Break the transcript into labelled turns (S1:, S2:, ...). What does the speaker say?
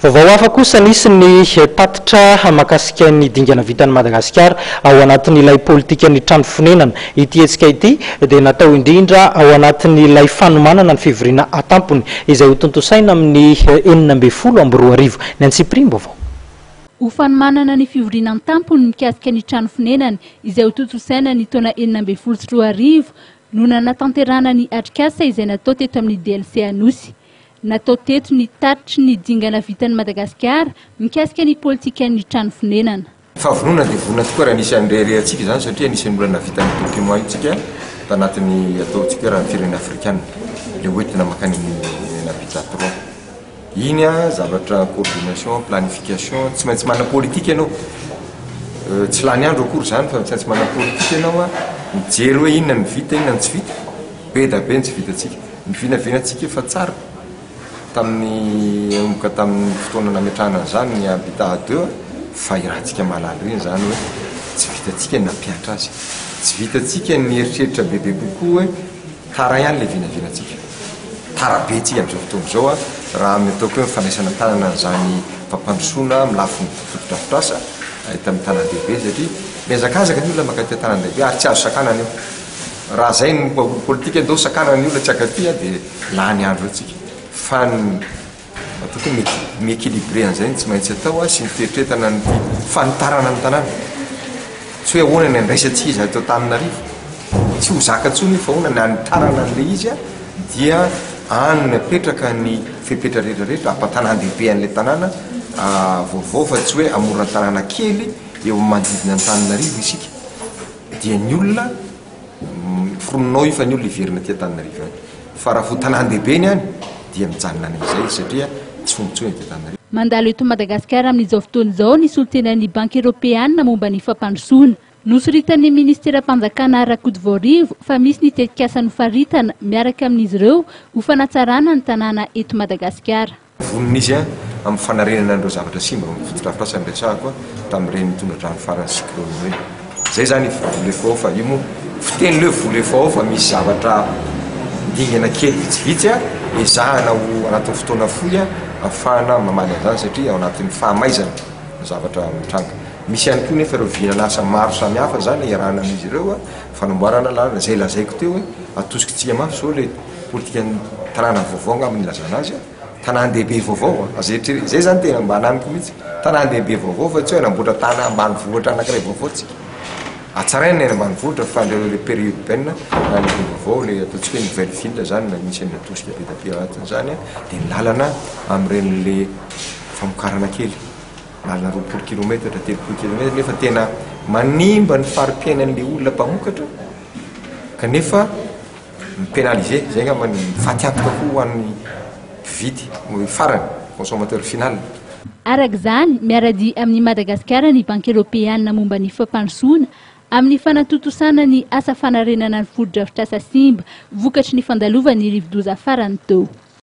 S1: Vaovao hafa kosa nisy ny tatitra mahakasika ny dingana vitan'i Madagasikara ao anatin'ilay politika ny trano fonenana ity hetsika ity dia natao indrindra ao anatin'ilay fanomanana ny fivoriana atampony izay ho tontosaina amin'ny 2024 ny Antsipirimo vaovao.
S2: Ho fanomanana ny fivoriana atampony mikasika ny trano fonenana izay ho tontosaina ny taona 2024 no natanterahana ny atrikasa izay natao teto amin'ny DLC Anosy. Natao teto ny tatitry ny dingana vitan'i Madagasikara mikasika ny politika ny trano fonenana.
S3: Fahavonona dia vonona tokoa raha nisy an'irehirehitsika izany satria nisy olona vitan'ny document itsika tanatin'ny ataontsika raha ny firenena afrikana le hoentina makany habitat 3. Iny a zavatra coordination, planification, tsy maintsy mana politika ianao. Tsy lany andro akory zany fa tsy maintsy mana politika ianao a mijery hoe inona ny vita, inona ny tsy vita. Be da be ny tsy vitatsika. Ny vinavinantsika fa tsara. Tamin'ny fotoana nametrahana zany ny habitat 2 fa irahantsika malala reny zany hoe tsy vitatsika ny nampiatra azy. Tsy vitatsika ny eritreritra bebe kokoa hoe tara ihany le vinavinantsika. Tara be tsika amin'izao fotoana izao a raha metaoko hoe mifandraisana tanana zany fampandrosoana milafo ny fotodrafitrasa ahita amin'ny tanan-dehibe satria miazakazaka ny olona makaty tanan-dehibe ary tsy azo sakanana io. Raha zay ny politika ndao sakanana ny olona tsy akaty dia lany andro atsika. Fa ny mi-équilibré an'izay tsy maintsy atao sy ny feritretana ny fanitarana ny tanàna. Tsy hoe ahoana ny andraisantsika izy atao Antananarivo. Tsy ho zaka intsony fa ahoana ny anitarana an'ilay izy dia any napetraka ny fepetra rehetrarehetra ampatanàn-dehibe an'ilay tanàna vaovao fa tsy hoe amorona tanàna kely eo manodidina Antananarivo isika. Dia ny olona forononao io fa ny olona iverina aty Antananarivo any. Fa raha vo tanàn-dehibe ny any dia mijanona an'izay satria tsy fombontsony aty Antananarivo.
S2: Mandalo eto Madagasikara amin'izao fotoana izao ny solotenan'ny Banky Européenne momba ny fampandrosoana. Nosoritan'ny Ministera-Panjakana Rakotovarivo fa misy ny tetikasa nofaritana miaraka amin'izy ireo ho fanatsarana ny tanàna eto Madagasikara.
S3: Vonin'izy amin'ny fanarenana an'ireo zavatra simba amin'ny fotodrafitrasa ny resahako tamin'ireny tondradrano farany cyclone ireny. Zay zany volefa fa io moa fiteny le volefa fa misy zavatra dingana kely vitsivitsy ezahana ho anatin'ny fotoana fohy ahafahana mamaly an'izany satria ao anatin'ny fahamaizana zavatra mitranga. Misy ihany koa nefa ireo vinan'asa maro samihafa zany iarahana amin'izy ireo fanamboarana lalana zay lazaiko teo hoe atosikotsika mafy zao le politika tanàna vaovao ngaminy lazana azy tanàn-dehibe vaovao zay zany tena mba anamiko mihitsy tanàn-dehibe vaovao fa tsy hoe namboatra tana ambanivohitra anankiray vaovao tsika. Atsaraina ny ambanivohitra fa le périurbaine na le vaovao le ataontsika hoe nouvelle ville zany na misy ny atosika be da be anatiny zany dia ny lalana amin'ireny le famokarana kely. Lalana 20 km, 30 km nefa tena manimba ny fari-piainan'ilay olona mpamokatra kanefa mipénaliser zay ngamba ny fatiantoka koa ho an'ny mpividy farany consommateur final.
S2: Araka izany miarady amin'ny Madagasikara ny Banky Européenne momba ny fampandrosoana amin'ny fanatotosana ny asa fanarenana ny fotodrafitrasa simba vokatry ny fandalovany rivo-doza farany teo.